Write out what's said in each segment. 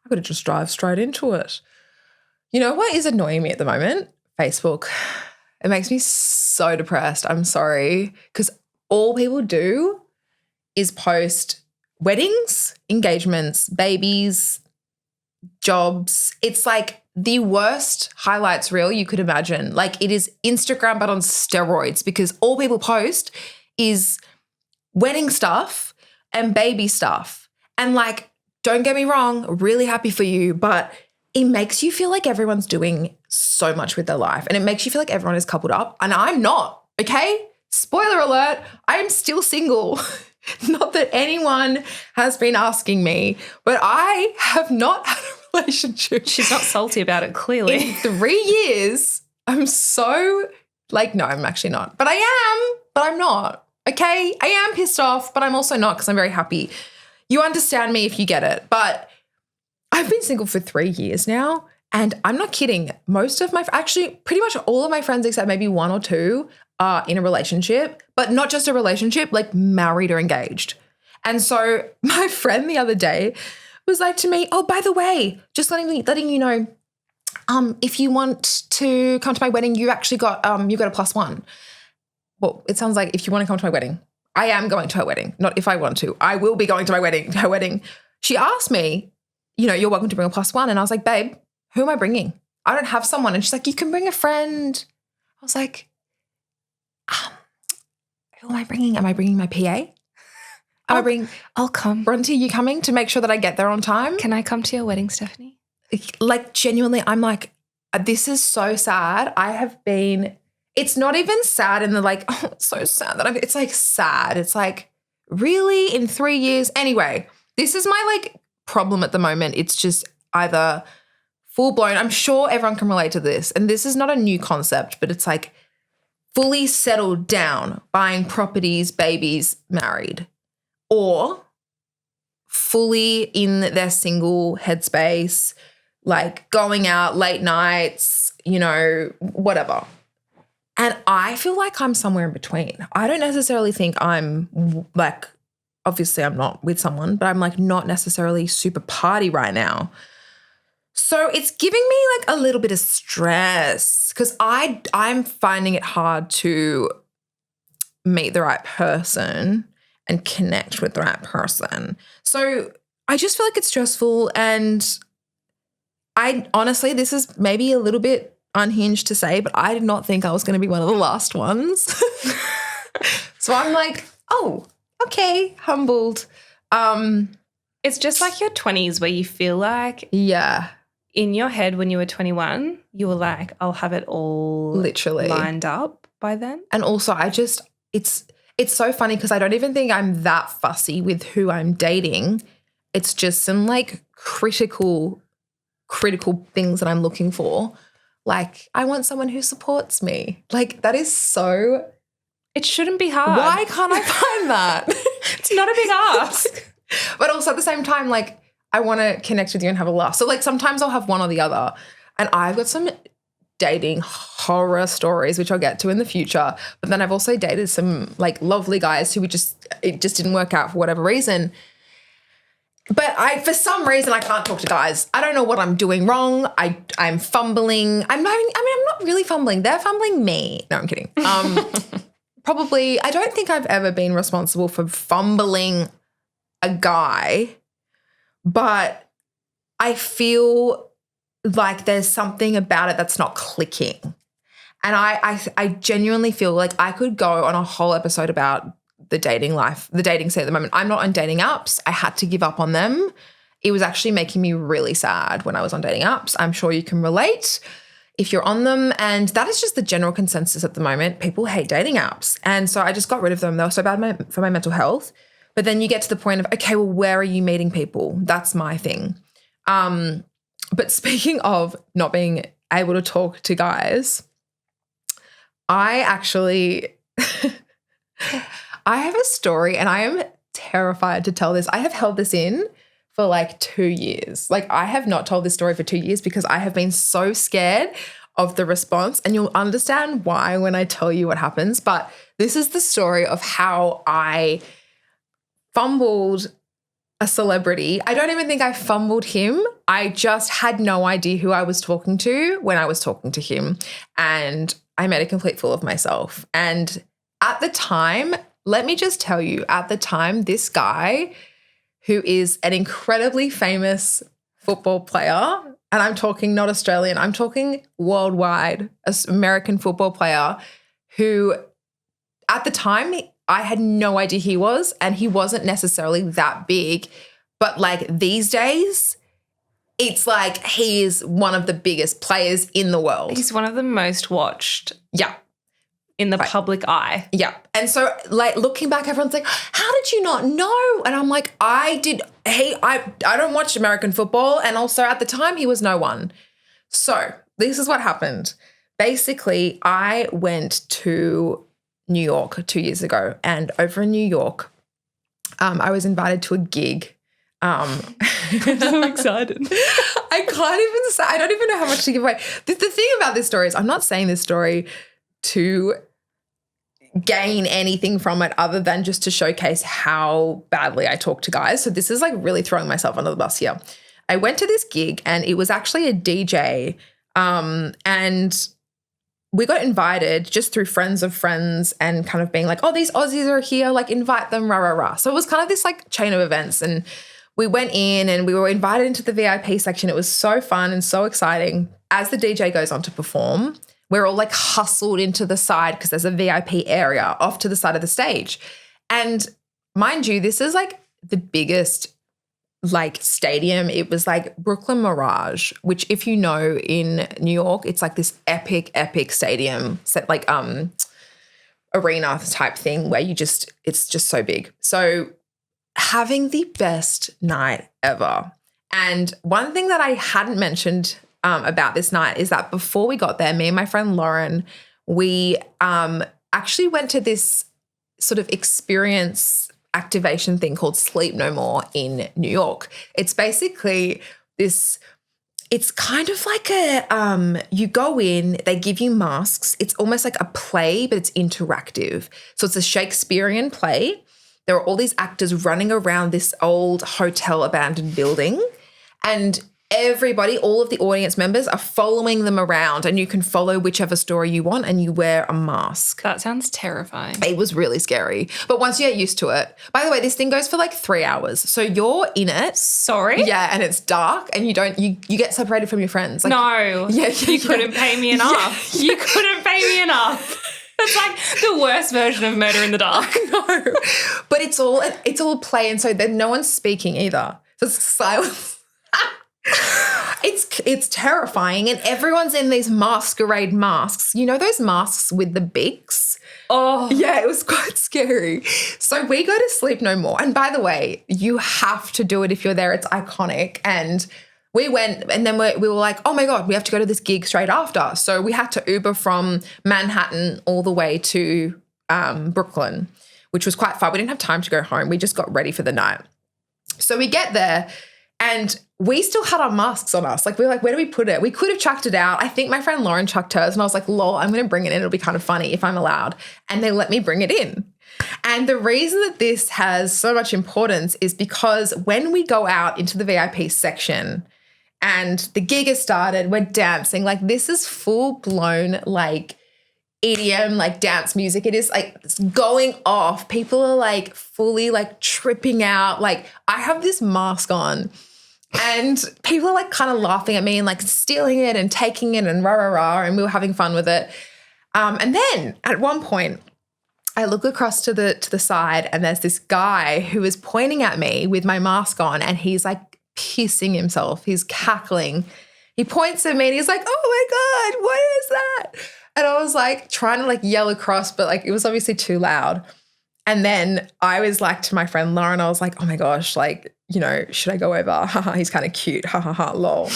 I could have just drive straight into it. You know what is annoying me at the moment? Facebook. It makes me so depressed. I'm sorry. Because all people do is post weddings, engagements, babies, jobs. It's like the worst highlights reel you could imagine. Like it is Instagram but on steroids because all people post is wedding stuff and baby stuff. And like, don't get me wrong, really happy for you, but it makes you feel like everyone's doing so much with their life and it makes you feel like everyone is coupled up and I'm not, okay? Spoiler alert, I am still single. Not that anyone has been asking me, but I have not had a relationship. She's not salty about it, clearly. In 3 years, I'm so like, no, I'm actually not. But I am, but I'm not, okay? I am pissed off, but I'm also not because I'm very happy. You understand me if you get it, but I've been single for 3 years now and I'm not kidding. Actually pretty much all of my friends except maybe one or two are in a relationship, but not just a relationship, like married or engaged. And so my friend the other day was like to me, oh, by the way, just letting you know, if you want to come to my wedding, you actually got a +1. Well, it sounds like if you want to come to my wedding, I am going to her wedding, not if I want to. I will be going to her wedding. She asked me, you know, you're welcome to bring a +1. And I was like, babe, who am I bringing? I don't have someone. And she's like, you can bring a friend. I was like, who am I bringing? Am I bringing my PA? I'll come. Bronte, you coming to make sure that I get there on time? Can I come to your wedding, Stephanie? Like genuinely, I'm like, this is so sad. It's not even sad in the like, oh, it's so sad that it's like sad. It's like, really in 3 years? Anyway, this is my like problem at the moment. It's just either full blown. I'm sure everyone can relate to this. And this is not a new concept, but it's like fully settled down, buying properties, babies, married, or fully in their single headspace, like going out late nights, you know, whatever. And I feel like I'm somewhere in between. I don't necessarily think I'm like, obviously I'm not with someone, but I'm like not necessarily super party right now. So it's giving me like a little bit of stress because I'm finding it hard to meet the right person and connect with the right person. So I just feel like it's stressful and I honestly, this is maybe a little bit unhinged to say, but I did not think I was going to be one of the last ones. So I'm like, oh, okay, humbled. It's just like your 20s where you feel like in your head when you were 21, you were like, I'll have it all literally lined up by then. And also it's so funny because I don't even think I'm that fussy with who I'm dating. It's just some like critical things that I'm looking for. Like I want someone who supports me. Like that is so. It shouldn't be hard. Why can't I find that? It's not a big ask. But also at the same time, like I want to connect with you and have a laugh. So like sometimes I'll have one or the other. And I've got some dating horror stories, which I'll get to in the future. But then I've also dated some like lovely guys who it just didn't work out for whatever reason. But for some reason, I can't talk to guys. I don't know what I'm doing wrong. I'm fumbling. I'm not really fumbling. They're fumbling me. No, I'm kidding. Probably, I don't think I've ever been responsible for fumbling a guy, but I feel like there's something about it that's not clicking. And I genuinely feel like I could go on a whole episode about the dating life, the dating scene at the moment. I'm not on dating apps. I had to give up on them. It was actually making me really sad when I was on dating apps. I'm sure you can relate if you're on them. And that is just the general consensus at the moment. People hate dating apps. And so I just got rid of them. They were so bad for my mental health. But then you get to the point of, okay, well, where are you meeting people? That's my thing. But speaking of not being able to talk to guys, I actually... I have a story and I am terrified to tell this. I have held this in for like 2 years. Like I have not told this story for 2 years because I have been so scared of the response, and you'll understand why when I tell you what happens. But this is the story of how I fumbled a celebrity. I don't even think I fumbled him. I just had no idea who I was talking to when I was talking to him. And I made a complete fool of myself. And at the time, let me just tell you, at the time, this guy who is an incredibly famous football player, and I'm talking not Australian, I'm talking worldwide, an American football player who at the time I had no idea he was, and he wasn't necessarily that big. But like these days, it's like he is one of the biggest players in the world. He's one of the most watched. Yeah. In the public eye. Yeah. And so like looking back, everyone's like, how did you not know? And I'm like, I don't watch American football. And also at the time he was no one. So this is what happened. Basically, I went to New York 2 years ago, and over in New York, I was invited to a gig. I'm so excited. I can't even say, I don't even know how much to give away. The thing about this story is I'm not saying this story to gain anything from it other than just to showcase how badly I talk to guys. So this is like really throwing myself under the bus here. I went to this gig and it was actually a DJ, and we got invited just through friends of friends and kind of being like, oh, these Aussies are here, like invite them, rah, rah, rah. So it was kind of this like chain of events, and we went in and we were invited into the VIP section. It was so fun and so exciting. As the DJ goes on to perform, we're all like hustled into the side because there's a VIP area off to the side of the stage. And mind you, this is like the biggest like stadium. It was like Brooklyn Mirage, which if you know in New York, it's like this epic stadium set like arena type thing where it's just so big. So having the best night ever. And one thing that I hadn't mentioned about this night is that before we got there, me and my friend Lauren, we actually went to this sort of experience activation thing called Sleep No More in New York. It's basically this, it's kind of like a, you go in, they give you masks. It's almost like a play, but it's interactive. So it's a Shakespearean play. There are all these actors running around this old hotel abandoned building, and everybody, all of the audience members are following them around, and you can follow whichever story you want and you wear a mask. That sounds terrifying. It was really scary. But once you get used to it, by the way, this thing goes for like 3 hours. So you're in it. Sorry? Yeah, and it's dark and you get separated from your friends. Like, no. Yeah, you couldn't pay me enough. Yeah. You couldn't pay me enough. It's like the worst version of Murder in the Dark. No. But it's all play, and so then no one's speaking either. So it's silence. It's terrifying, and everyone's in these masquerade masks. You know those masks with the beaks? Oh. Yeah, it was quite scary. So we go to Sleep No More. And by the way, you have to do it if you're there. It's iconic. And we went, and then we were like, oh my God, we have to go to this gig straight after. So we had to Uber from Manhattan all the way to Brooklyn, which was quite far. We didn't have time to go home. We just got ready for the night. So we get there, and we still had our masks on us. Like, we were like, where do we put it? We could have chucked it out. I think my friend Lauren chucked hers, and I was like, lol, I'm going to bring it in. It'll be kind of funny if I'm allowed. And they let me bring it in. And the reason that this has so much importance is because when we go out into the VIP section and the gig has started, we're dancing. Like, this is full blown, like, EDM, like dance music. It is like it's going off. People are like fully like tripping out. Like, I have this mask on and people are like kind of laughing at me and like stealing it and taking it and rah, rah, rah. And we were having fun with it. And then at one point I look across to the side, and there's this guy who is pointing at me with my mask on, and he's like pissing himself. He's cackling. He points at me and he's like, oh my God, what is that? And I was like trying to like yell across, but like it was obviously too loud. And then I was like to my friend Lauren, I was like, oh my gosh, like, you know, should I go over? He's kind of cute. Ha ha ha, lol.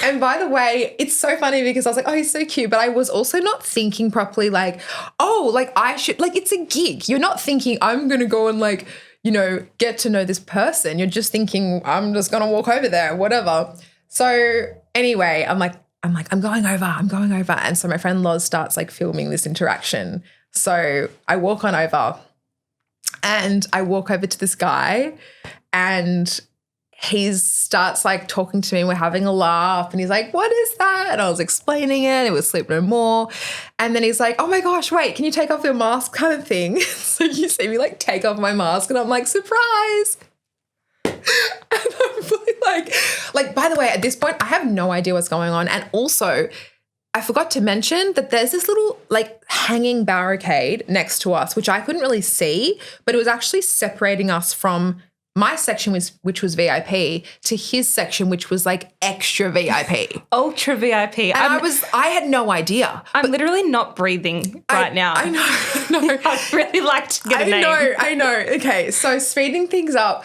And by the way, it's so funny because I was like, oh, he's so cute. But I was also not thinking properly like, oh, like I should, like it's a gig. You're not thinking I'm going to go and like, you know, get to know this person. You're just thinking I'm just going to walk over there, whatever. So anyway, I'm going over. And so my friend Loz starts like filming this interaction. So I walk on over And I walk over to this guy and he starts like talking to me. We're having a laugh and he's like, what is that? And I was explaining it. It was Sleep No More. And then he's like, oh my gosh, wait, can you take off your mask kind of thing? So you see me like take off my mask and I'm like, surprise. And I'm really like, by the way, at this point, I have no idea what's going on. And also, I forgot to mention that there's this little like hanging barricade next to us, which I couldn't really see, but it was actually separating us from my section, which was VIP, to his section, which was like extra VIP. Ultra VIP. And I had no idea. I'm literally not breathing right now. I know. I'd really like to get a name. I know. Okay, so speeding things up,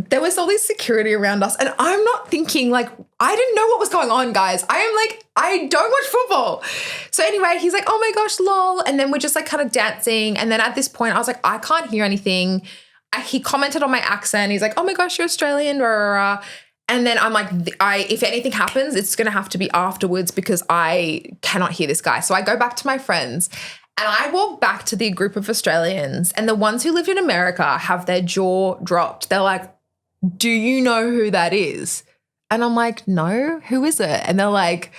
there was all this security around us and I'm not thinking like, I didn't know what was going on, guys. I am like, I don't watch football. So anyway, he's like, oh my gosh, lol. And then we're just like kind of dancing. And then at this point I was like, I can't hear anything. He commented on my accent. He's like, oh my gosh, you're Australian. Rah, rah, rah. And then I'm like, if anything happens, it's going to have to be afterwards because I cannot hear this guy. So I go back to my friends and I walk back to the group of Australians and the ones who lived in America have their jaw dropped. They're like, do you know who that is? And I'm like, no, who is it? And they're like,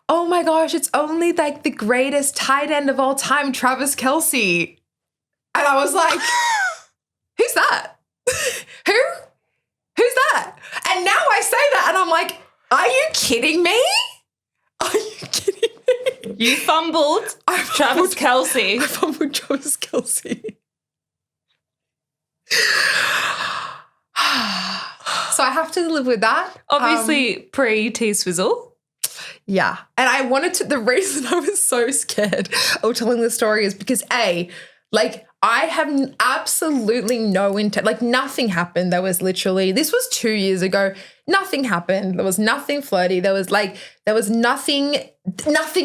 oh my gosh, it's only like the greatest tight end of all time, Travis Kelce. And I was like, who's that? Who's that? And now I say that and I'm like, are you kidding me? Are you kidding me? You fumbled Travis Kelce. I fumbled Travis Kelce. So I have to live with that. Obviously, pre-T-Swizzle. Yeah. And I wanted to, the reason I was so scared of telling this story is because I have absolutely no intent, like nothing happened. There was literally, this was 2 years ago. Nothing happened. There was nothing flirty. There was nothing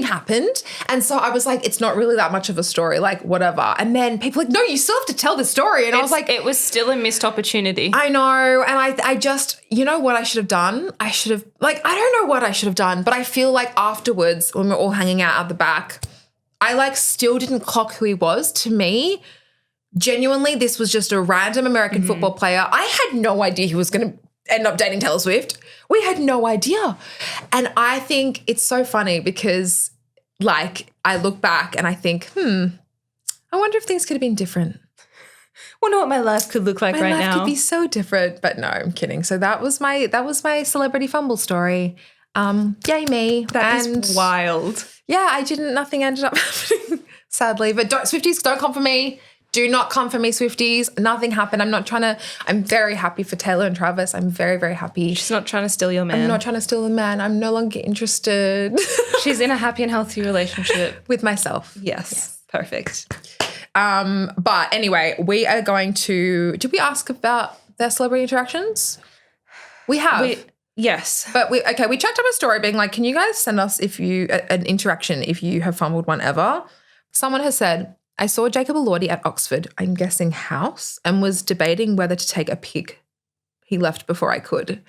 happened. And so I was like, it's not really that much of a story, like whatever. And then people were like, no, you still have to tell the story. And I was like, it was still a missed opportunity. I know. And I just, you know what I should have done? I should have, like, I don't know what I should have done, but I feel like afterwards when we're all hanging out at the back, I like still didn't clock who he was. To me, genuinely, this was just a random American football player. I had no idea he was going to end up dating Taylor Swift. We had no idea. And I think it's so funny because like I look back and I think, I wonder if things could have been different. Wonder what my life could look like right now. My life could be so different. But no, I'm kidding. So that was my celebrity fumble story. Yay me. That is wild. Yeah, nothing ended up happening, sadly. But Swifties, don't come for me. Do not come for me, Swifties. Nothing happened. I'm very happy for Taylor and Travis. I'm very, very happy. She's not trying to steal your man. I'm not trying to steal the man. I'm no longer interested. She's in a happy and healthy relationship. With myself. Yes. Perfect. But anyway, we are going to, did we ask about their celebrity interactions? We have. Yes. But we checked up a story being like, can you guys send us an interaction if you have fumbled one ever? Someone has said, I saw Jacob Elordi at Oxford, I'm guessing house, and was debating whether to take a pic. He left before I could.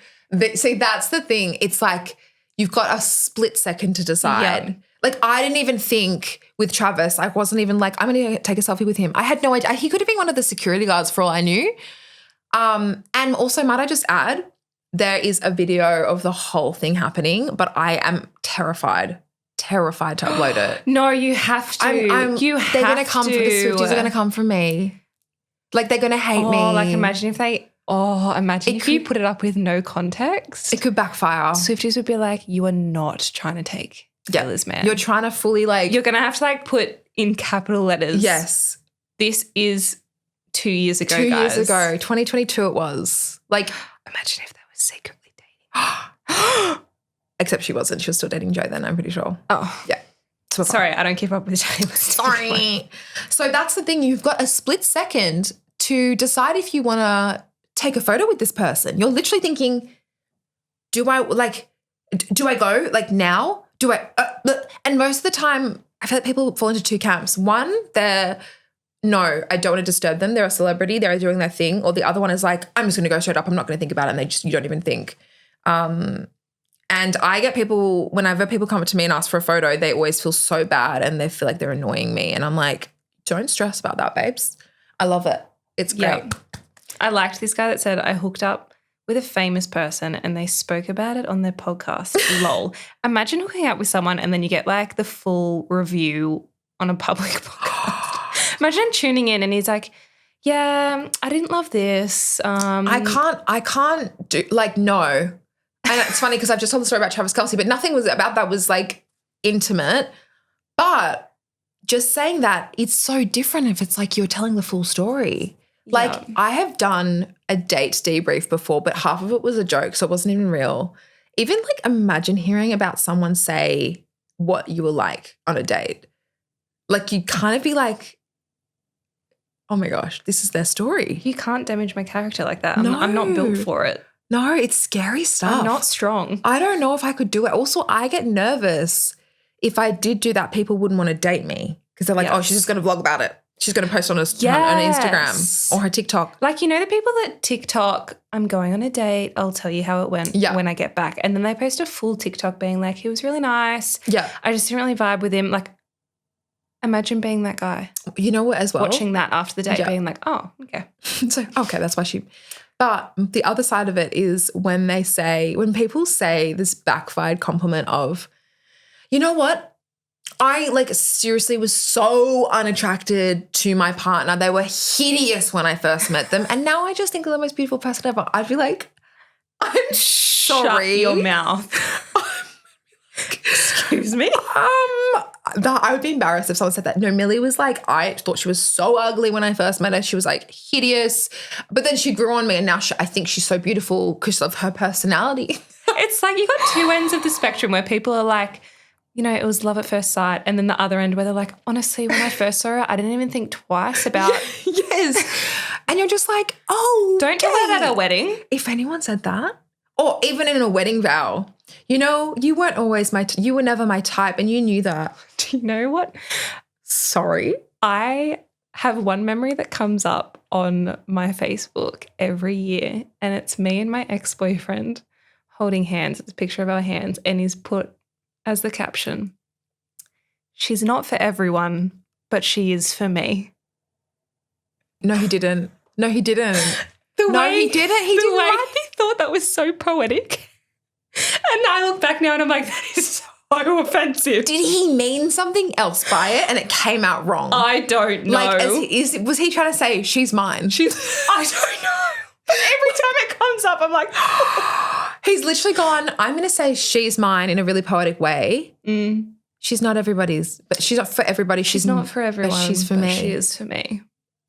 See, that's the thing. It's like you've got a split second to decide. Yeah. Like I didn't even think with Travis, I wasn't even like, I'm going to take a selfie with him. I had no idea. He could have been one of the security guards for all I knew. And also, might I just add, there is a video of the whole thing happening, but I am terrified to upload it. No, you have to. They're going to come for the Swifties are going to come for me. Like they're going to hate me. Like imagine if you put it up with no context. It could backfire. Swifties would be like, you are not trying to take Taylor's man. You're trying to fully like. You're going to have to like put in capital letters. Yes. This is 2 years ago, 2 guys. years ago. 2022 it was. Like. Imagine if they were secretly dating. Except she wasn't. She was still dating Joe then, I'm pretty sure. Oh. Yeah. Sorry, I don't keep up with Taylor. Sorry. So that's the thing. You've got a split second to decide if you want to take a photo with this person. You're literally thinking, do I go like now? And most of the time, I feel like people fall into two camps. One, no, I don't want to disturb them. They're a celebrity. They're doing their thing. Or the other one is like, I'm just going to go straight up. I'm not going to think about it. And you don't even think. And I get people, whenever people come up to me and ask for a photo, they always feel so bad and they feel like they're annoying me. And I'm like, don't stress about that, babes. I love it. It's great. Yeah. I liked this guy that said, I hooked up with a famous person and they spoke about it on their podcast. Lol. Imagine hooking up with someone and then you get like the full review on a public podcast. Imagine tuning in and he's like, yeah, I didn't love this. I can't do, like, no. And it's funny because I've just told the story about Travis Kelce, but nothing was about that was like intimate. But just saying that, it's so different if it's like you're telling the full story. Like, I have done a date debrief before, but half of it was a joke, so it wasn't even real. Even like imagine hearing about someone say what you were like on a date. Like, you'd kind of be like, oh my gosh, this is their story. You can't damage my character like that. No. I'm not built for it. No, it's scary stuff. I'm not strong. I don't know if I could do it. Also, I get nervous if I did do that, people wouldn't want to date me because they're like, oh, she's just going to vlog about it. She's going to post on her Instagram or her TikTok. Like, you know, the people that TikTok, I'm going on a date, I'll tell you how it went when I get back. And then they post a full TikTok being like, he was really nice. Yeah. I just didn't really vibe with him. Like, imagine being that guy. You know what, as well? Watching that after the date being like, oh, okay. So, okay, that's why she... But the other side of it is when people say this backfired compliment of, you know what? I like seriously was so unattracted to my partner. They were hideous when I first met them. And now I just think they're the most beautiful person ever. I'd be like, I'm sorry. Shut your mouth. Excuse me? I would be embarrassed if someone said that. No, Millie was like, I thought she was so ugly when I first met her. She was like hideous. But then she grew on me and now I think she's so beautiful because of her personality. It's like you got two ends of the spectrum where people are like, you know, it was love at first sight. And then the other end where they're like, honestly, when I first saw her, I didn't even think twice about. Yes. And you're just like, oh, don't do that at a wedding. If anyone said that, or even in a wedding vow, you know, you weren't always you were never my type and you knew that. Do you know what? Sorry. I have one memory that comes up on my Facebook every year and it's me and my ex-boyfriend holding hands. It's a picture of our hands and he's put as the caption, she's not for everyone, but she is for me. No, he didn't. No, he didn't. He didn't. The way he thought that was so poetic. And I look back now and I'm like, that is so offensive. Did he mean something else by it and it came out wrong? I don't know. Like, was he trying to say, she's mine? I don't know. But every time it comes up, I'm like, he's literally gone, I'm going to say she's mine in a really poetic way. Mm. She's not everybody's, but she's not for everybody. She's not for everyone. But she's for me. She is for me.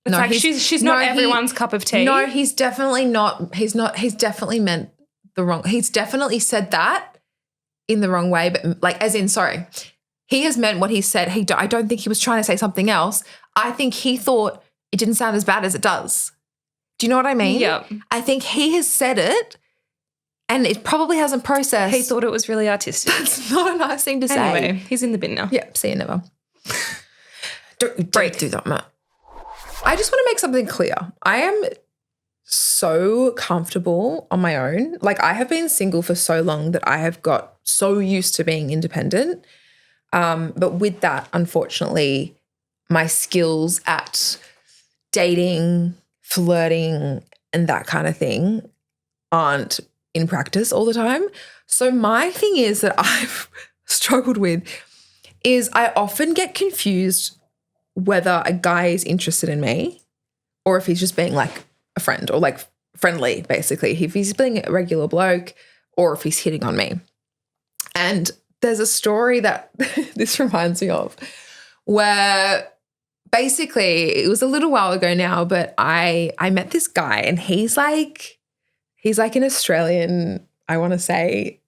It's no, like she's not everyone's cup of tea. No, he's definitely not. He's definitely meant the wrong. He's definitely said that in the wrong way, but like as in, sorry. He has meant what he said. I don't think he was trying to say something else. I think he thought it didn't sound as bad as it does. Do you know what I mean? Yeah. I think he has said it and it probably hasn't processed. He thought it was really artistic. That's not a nice thing to say. Anyway, he's in the bin now. Yeah, see you never. Don't do that, Matt. I just want to make something clear. I am so comfortable on my own. Like, I have been single for so long that I have got so used to being independent. But with that, unfortunately, my skills at dating, flirting, and that kind of thing aren't in practice all the time. So my thing is that I've struggled with is I often get confused whether a guy is interested in me or if he's just being like a friend or like friendly, basically. If he's being a regular bloke or if he's hitting on me. And there's a story that this reminds me of where basically it was a little while ago now, but I met this guy and he's like an Australian, I want to say,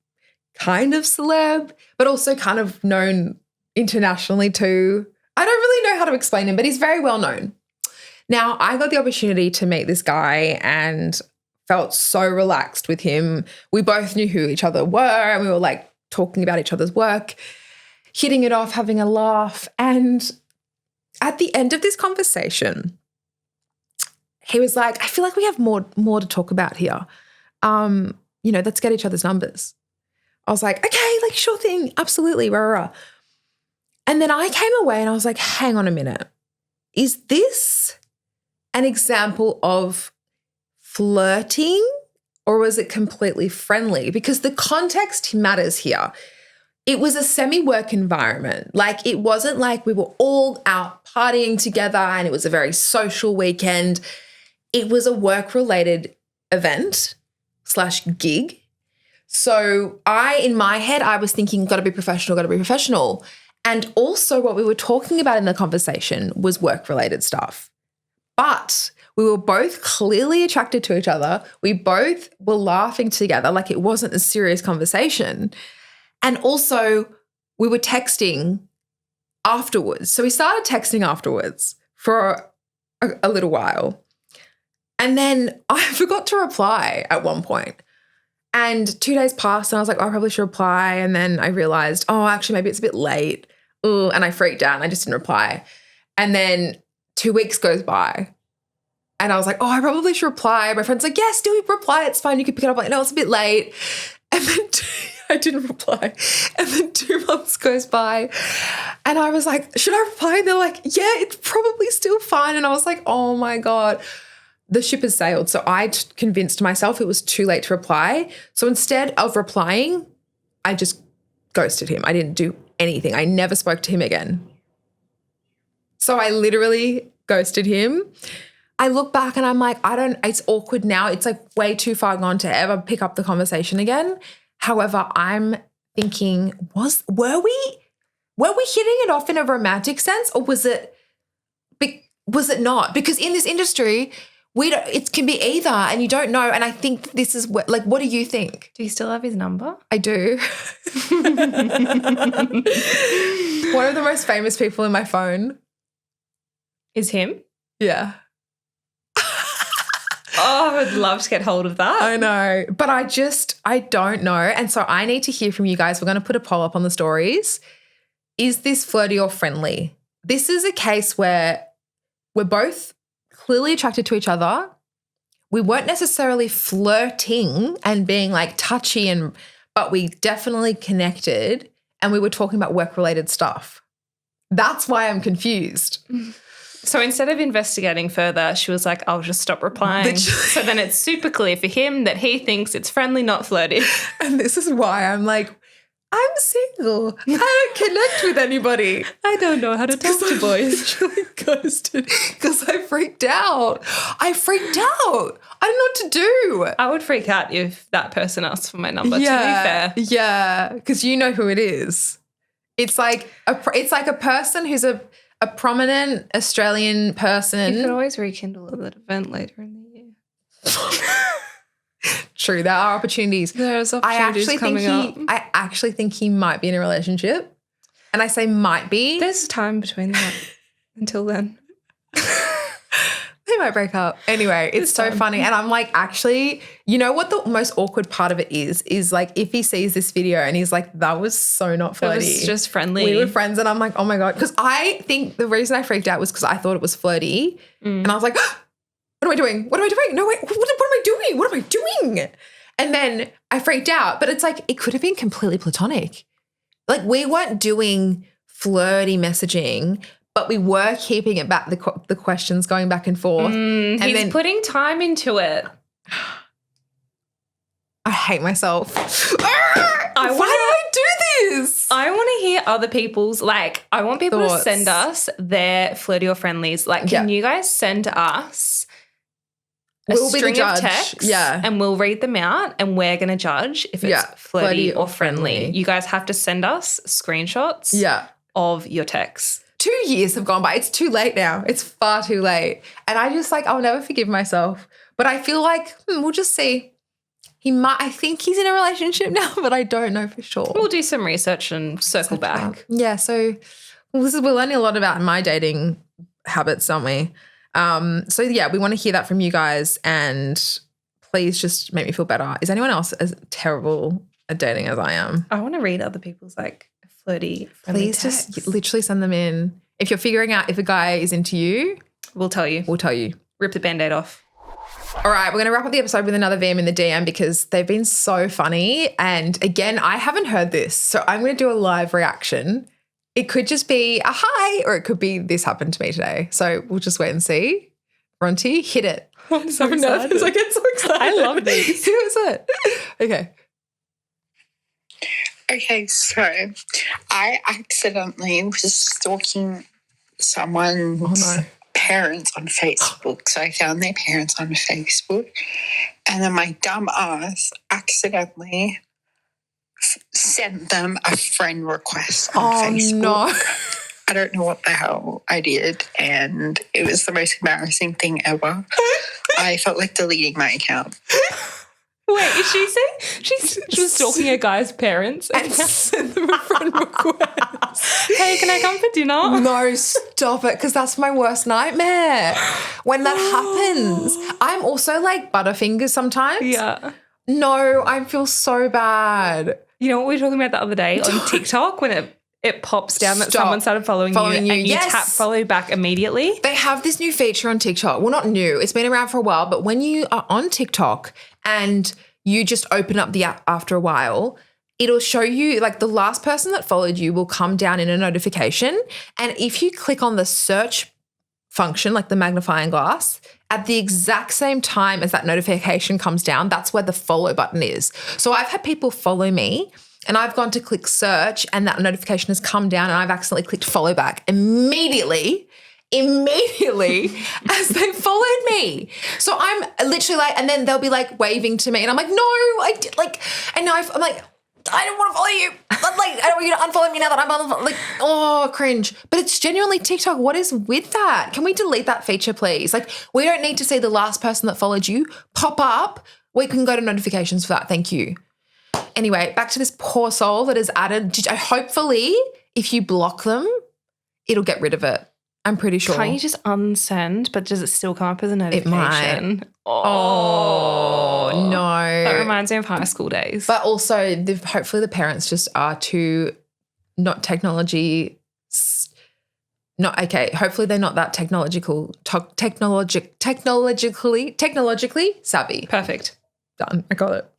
kind of celeb, but also kind of known internationally too. I don't really know how to explain him, but he's very well known. Now, I got the opportunity to meet this guy and felt so relaxed with him. We both knew who each other were and we were like talking about each other's work, hitting it off, having a laugh. And at the end of this conversation, he was like, I feel like we have more to talk about here. Let's get each other's numbers. I was like, okay, like sure thing, absolutely, rah, rah. And then I came away and I was like, hang on a minute. Is this an example of flirting or was it completely friendly? Because the context matters here. It was a semi-work environment. Like it wasn't like we were all out partying together and it was a very social weekend. It was a work-related event / gig. So in my head, I was thinking, got to be professional. And also what we were talking about in the conversation was work-related stuff. But we were both clearly attracted to each other. We both were laughing together like it wasn't a serious conversation. And also we were texting afterwards. So we started texting afterwards for a little while. And then I forgot to reply at one point. And 2 days passed and I was like, oh, I probably should reply. And then I realized, oh, actually maybe it's a bit late. Ooh, and I freaked out and I just didn't reply. And then 2 weeks goes by and I was like, oh, I probably should reply. My friend's like, yes, do reply. It's fine. You can pick it up. I'm like, no, it's a bit late. And then I didn't reply. And then 2 months goes by and I was like, should I reply? And they're like, yeah, it's probably still fine. And I was like, oh my God. The ship has sailed. So I convinced myself it was too late to reply. So instead of replying, I just ghosted him. I didn't do anything. I never spoke to him again. So I literally ghosted him. I look back and I'm like, it's awkward now. It's like way too far gone to ever pick up the conversation again. However, I'm thinking, were we hitting it off in a romantic sense or was it not? Because in this industry, it can be either and you don't know. And I think this is what do you think? Do you still have his number? I do. One of the most famous people in my phone. Is him? Yeah. Oh, I would love to get hold of that. I know. But I don't know. And so I need to hear from you guys. We're going to put a poll up on the stories. Is this flirty or friendly? This is a case where we're both clearly attracted to each other. We weren't necessarily flirting and being like touchy but we definitely connected and we were talking about work-related stuff. That's why I'm confused. So instead of investigating further, she was like, I'll just stop replying. So then it's super clear for him that he thinks it's friendly, not flirty. And this is why I'm like, I'm single. I don't connect with anybody. I don't know how to talk to boys. I literally ghosted because I freaked out. I don't know what to do. I would freak out if that person asked for my number, to be fair. Yeah, because you know who it is. It's like a person who's a prominent Australian person. You could always rekindle at that event later in the year. True, there are opportunities. There's opportunities coming up. I actually think he might be in a relationship. And I say might be. There's time between that until then. They might break up. Anyway, it's so funny. And I'm like, actually, you know what the most awkward part of it is like if he sees this video and he's like, that was so not flirty. It was just friendly. We were friends and I'm like, oh my God. Because I think the reason I freaked out was because I thought it was flirty. And I was like, what am I doing? What am I doing? No, wait, what am I doing? What am I doing? And then I freaked out. But it's like, it could have been completely platonic. Like we weren't doing flirty messaging, but we were keeping it back, the questions going back and forth. And he's then putting time into it. I hate myself. Why did I do this? I want to hear other people's, I want people thoughts. to send us their flirty or friendlies. Can you guys send us We'll be the string of judge. texts Yeah. and we'll read them out and we're going to judge if it's flirty or friendly. You guys have to send us screenshots of your texts. 2 years have gone by. It's too late now. It's far too late. And I just I'll never forgive myself. But I feel like we'll just see. I think he's in a relationship now, but I don't know for sure. We'll do some research and circle back. Yeah, so we're learning a lot about my dating habits, aren't we? So yeah, we want to hear that from you guys and please just make me feel better. Is anyone else as terrible at dating as I am? I want to read other people's flirty, friendly Please texts. just literally send them in. If you're figuring out if a guy is into you, we'll tell you. Rip the Band-Aid off. All right, we're going to wrap up the episode with another VM in the DM because they've been so funny. And again, I haven't heard this, so I'm going to do a live reaction. It could just be a hi or it could be this happened to me today. So we'll just wait and see. Bronte, hit it. I'm so I'm nervous. excited. I get so excited. I love these. Who is it? Okay. Okay, so I accidentally was stalking someone's parents on Facebook. So I found their parents on Facebook, and then my dumb ass accidentally sent them a friend request on Facebook. No. I don't know what the hell I did, and it was the most embarrassing thing ever. I felt like deleting my account. Wait, is she saying she was stalking a guy's parents And send them a friend request. hey, can I come for dinner? No, stop it, because that's my worst nightmare. When that happens, I'm also like Butterfingers sometimes. Yeah. No, I feel so bad. You know what we were talking about the other day on TikTok when it pops down that Stop. someone started following you and you Yes. tap follow back immediately? They have this new feature on TikTok. Well, not new. It's been around for a while, but when you are on TikTok and you just open up the app after a while, it'll show you, like, the last person that followed you will come down in a notification. And if you click on the search function, like the magnifying glass, at the exact same time as that notification comes down, that's where the follow button is. So I've had people follow me and I've gone to click search and that notification has come down and I've accidentally clicked follow back immediately as they followed me. So I'm literally like, and then they'll be like waving to me and I'm like, no, I did, like, and now I'm like, I don't want to follow you. I'm like, I don't want you to unfollow me now that I'm like, oh, cringe. But it's genuinely TikTok. What is with that? Can we delete that feature, please? Like, we don't need to see the last person that followed you pop up. We can go to notifications for that. Thank you. Anyway, back to this poor soul that is added. Hopefully, if you block them, it'll get rid of it. I'm pretty sure. Can't you just unsend, but does it still come up as a notification? It might. Oh, no. That reminds me of high school days. But also, hopefully the parents just are too not technologically hopefully they're not that technologically savvy. Perfect. Done. I got it.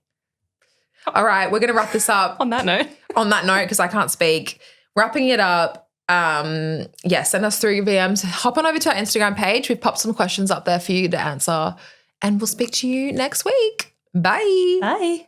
All right, we're going to wrap this up. On that note, because I can't speak. Wrapping it up. Send us through your VMs. Hop on over to our Instagram page. We've popped some questions up there for you to answer. And we'll speak to you next week. Bye. bye.